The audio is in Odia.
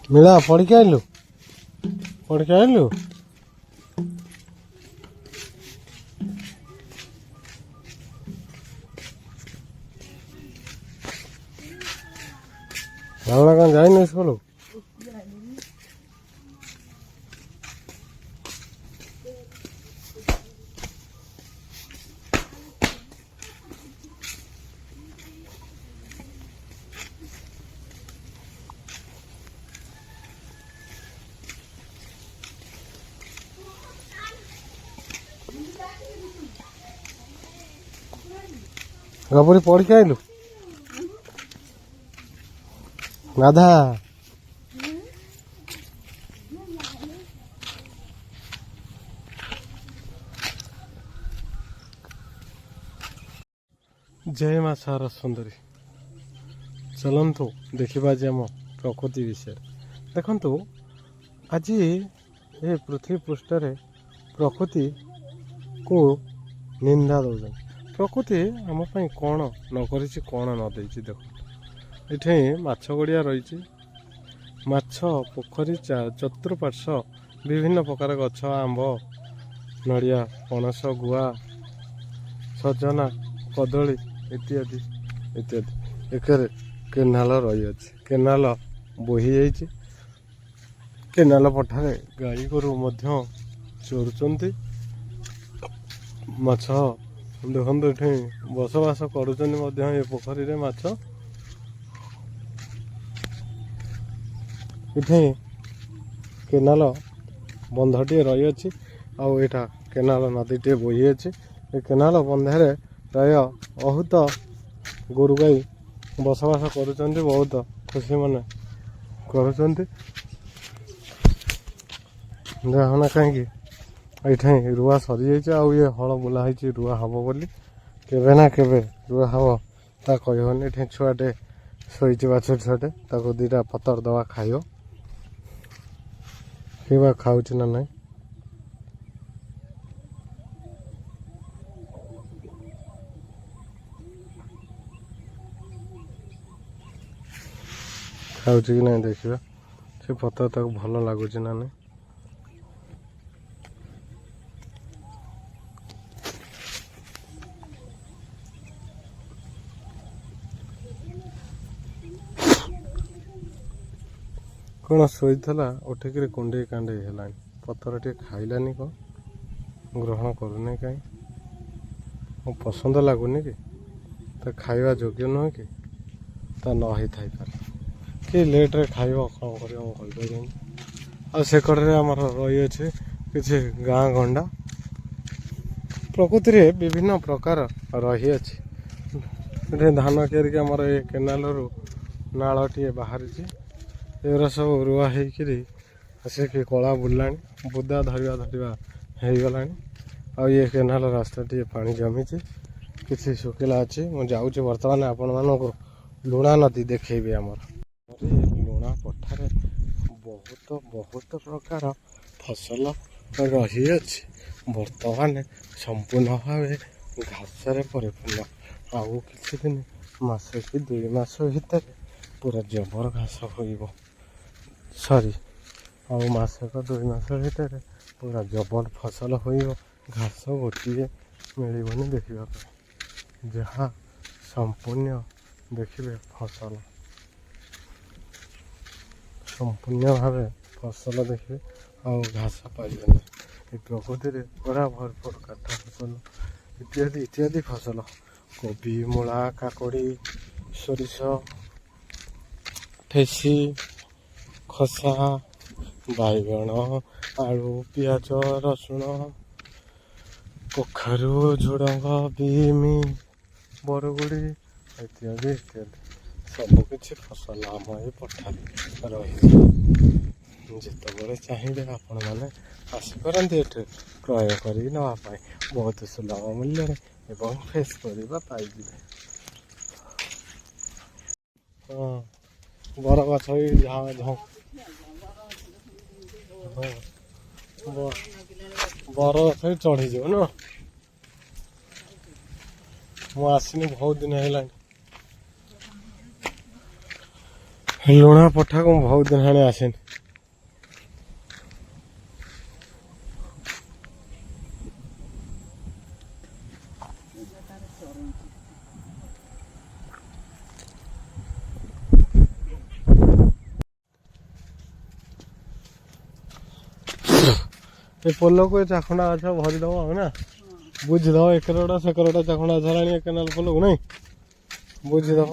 ମିଳା ପଢିକି ଆଇଲୁ ପଢିକି ଆଇଲୁ। ରାବଣା କଣ ଯାଇନି ସ୍କୁଲ? ଗବୁରି ପଢିକି ଆଇଲୁ? ରାଧା ଜୟ ମା ସାର ସୁନ୍ଦରୀ। ଚାଲନ୍ତୁ ଦେଖିବା ଆଜି ଆମ ପ୍ରକୃତି ବିଷୟରେ। ଦେଖନ୍ତୁ ଆଜି ଏ ପୃଥିବୀ ପୃଷ୍ଠରେ ପ୍ରକୃତିକୁ ନିନ୍ଦା ଦେଉଛନ୍ତି। ପ୍ରକୃତି ଆମ ପାଇଁ କ'ଣ ନ କରିଛି, କ'ଣ ନ ଦେଇଛି। ଦେଖନ୍ତୁ ଏଠି ମାଛ ଗଡ଼ିଆ ରହିଛି। ମାଛ ପୋଖରୀ ଚତୁଃପାର୍ଶ୍ୱ ବିଭିନ୍ନ ପ୍ରକାର ଗଛ, ଆମ୍ବ, ନଡ଼ିଆ, ପଣସ, ଗୁଆ, ସଜନା, କଦଳୀ ଇତ୍ୟାଦି ଇତ୍ୟାଦି। ଏକରେ କେନାଲ ରହିଅଛି। କେନାଲ ବୋହି ଯାଇଛି। କେନାଲ ପଠାରେ ଗାଈ ଗୋରୁ ମଧ୍ୟ ଚରୁଛନ୍ତି। ମାଛ ଦେଖନ୍ତୁ ଏଠି ବସବାସ କରୁଛନ୍ତି ମଧ୍ୟ ଏ ପୋଖରୀରେ ମାଛ। ଏଠି କେନାଲ ବନ୍ଧଟିଏ ରହିଅଛି। ଆଉ ଏଇଟା କେନାଲ ନଦୀଟିଏ ବୋହିଅଛି। ଏ କେନାଲ ବନ୍ଧରେ ପ୍ରାୟ ବହୁତ ଗୋରୁ ଗାଈ ବସବାସ କରୁଛନ୍ତି। ବହୁତ ଖୁସି ମନେ କରୁଛନ୍ତି। ଦେଖନା କାହିଁକି ଏଇଠି ରୁଆ ସରିଯାଇଛି। ଆଉ ଇଏ ହଳ ବୁଲା ହେଇଛି ରୁଆ ହବ ବୋଲି। କେବେ ନା କେବେ ରୁଆ ହବ ତା କହିବନି। ଏଠି ଛୁଆଟେ ଶୋଇଛି, ବାଛୁରୀ ଛୁଆଟେ। ତାକୁ ଦୁଇଟା ପତର ଦବା ଖାଇବ। କିବା ଖାଉଛି ନା ନାହିଁ। ଖାଉଛି କି ନାହିଁ ଦେଖିବା। ସେ ପତର ତାକୁ ଭଲ ଲାଗୁଛି ନା ନାହିଁ। କ'ଣ ଶୋଇଥିଲା, ଉଠିକିରି କୁଣ୍ଡେଇ କାଣ୍ଡେଇ ହେଲାଣି। ପତର ଟିକେ ଖାଇଲାନି, କ'ଣ ଗ୍ରହଣ କରୁନି କାହିଁ। ମୋ ପସନ୍ଦ ଲାଗୁନି କି, ତା ଖାଇବା ଯୋଗ୍ୟ ନୁହେଁ କି, ତା ନ ହେଇଥାଇପାରେ। କି ଲେଟ୍ରେ ଖାଇବ, କ'ଣ କରିବ ମୁଁ କହିପାରିବିନି। ଆଉ ସେକଡ଼ରେ ଆମର ରହିଅଛି କିଛି ଗାଁ ଗଣ୍ଡା। ପ୍ରକୃତିରେ ବିଭିନ୍ନ ପ୍ରକାର ରହିଅଛି। ଏଠି ଧାନ କିଆରିକି ଆମର ଏ କେନାଲରୁ ନାଳଟିଏ ବାହାରିଛି। ଏଗୁରା ସବୁ ରୁଆ ହେଇକିରି ଆସିକି କଳା ବୁଲିଲାଣି। ବୁଦା ଧରିବା ହେଇଗଲାଣି। ଆଉ ଇଏ କେନାଲ ରାସ୍ତାଟିଏ ପାଣି ଜମିଛି, କିଛି ଶୁଖିଲା ଅଛି। ମୁଁ ଯାଉଛି ବର୍ତ୍ତମାନ ଆପଣମାନଙ୍କୁ ଲୁଣା ନଦୀ ଦେଖେଇବି। ଆମର ଲୁଣା ପଠାରେ ବହୁତ ପ୍ରକାର ଫସଲ ରହିଅଛି। ବର୍ତ୍ତମାନ ସମ୍ପୂର୍ଣ୍ଣ ଭାବେ ଘାସରେ ପରିପୂର୍ଣ୍ଣ। ଆଉ କିଛି ଦିନ, ମାସେ କି 2 ମାସ ଭିତରେ ପୁରା ଜବର ଘାସ ହୋଇବ। ଆଉ ମାସେ କି 2 ମାସ ଭିତରେ ପୁରା ଜବର ଫସଲ ହୋଇବ। ଘାସ ଗୋଟିଏ ମିଳିବନି ଦେଖିବା ପାଇଁ। ଯାହା ସମ୍ପୂର୍ଣ୍ଣ ଦେଖିବେ ଫସଲ, ସମ୍ପୂର୍ଣ୍ଣ ଭାବେ ଫସଲ ଦେଖିବେ। ଆଉ ଘାସ ପାଇବେନି। ଏ ପ୍ରକୃତିରେ ପୁରା ଭରପୁର କାଠ ଫସଲ ଇତ୍ୟାଦି ଇତ୍ୟାଦି ଫସଲ। କୋବି, ମୂଳା, କାକୁଡ଼ି, ସୋରିଷ, ଫେସି, ଖସା, ବାଇଗଣ, ଆଳୁ, ପିଆଜ, ରସୁଣ, କଖାରୁ, ଝୁଡ଼ଙ୍ଗ, ବିମ୍, ବରଗୁଡ଼ି ଇତ୍ୟାଦି ଇତ୍ୟାଦି ସବୁକିଛି ଫସଲ ଆମ ଏ ପଠାରେ ରହିଛି। ଯେତେବେଳେ ଚାହିଁବେ ଆପଣମାନେ ଆସିପାରନ୍ତି ଏଠି କ୍ରୟ କରିକି ନେବା ପାଇଁ। ବହୁତ ସୁଲଭ ମୂଲ୍ୟରେ ଏବଂ ଫ୍ରେଶ୍ ପରିବା ପାଇଯିବେ। ହଁ, ବରଗଛ ବି ବରଗଛ ବି ଚଢ଼ିଯିବ ନା। ମୁଁ ଆସିନି ବହୁତ ଦିନ ହେଲାଣି। ଲୁଣା ପଠାକୁ ମୁଁ ବହୁତ ଦିନ ହେଲାଣି ଆସିନି। ଏ ପୋଲକୁ ଏ ଚାଖଣ୍ଡା ଗଛ ଭରିଦବ ଆଉ ନା, ବୁଝିଦବ ଏକରଟା ସେକରଟା ଚାଖଣ୍ଡା ଗଛ ହେଲାଣି ଏ କେନାଲ ପୋଲକୁ ନାଇଁ, ବୁଝିଦବ।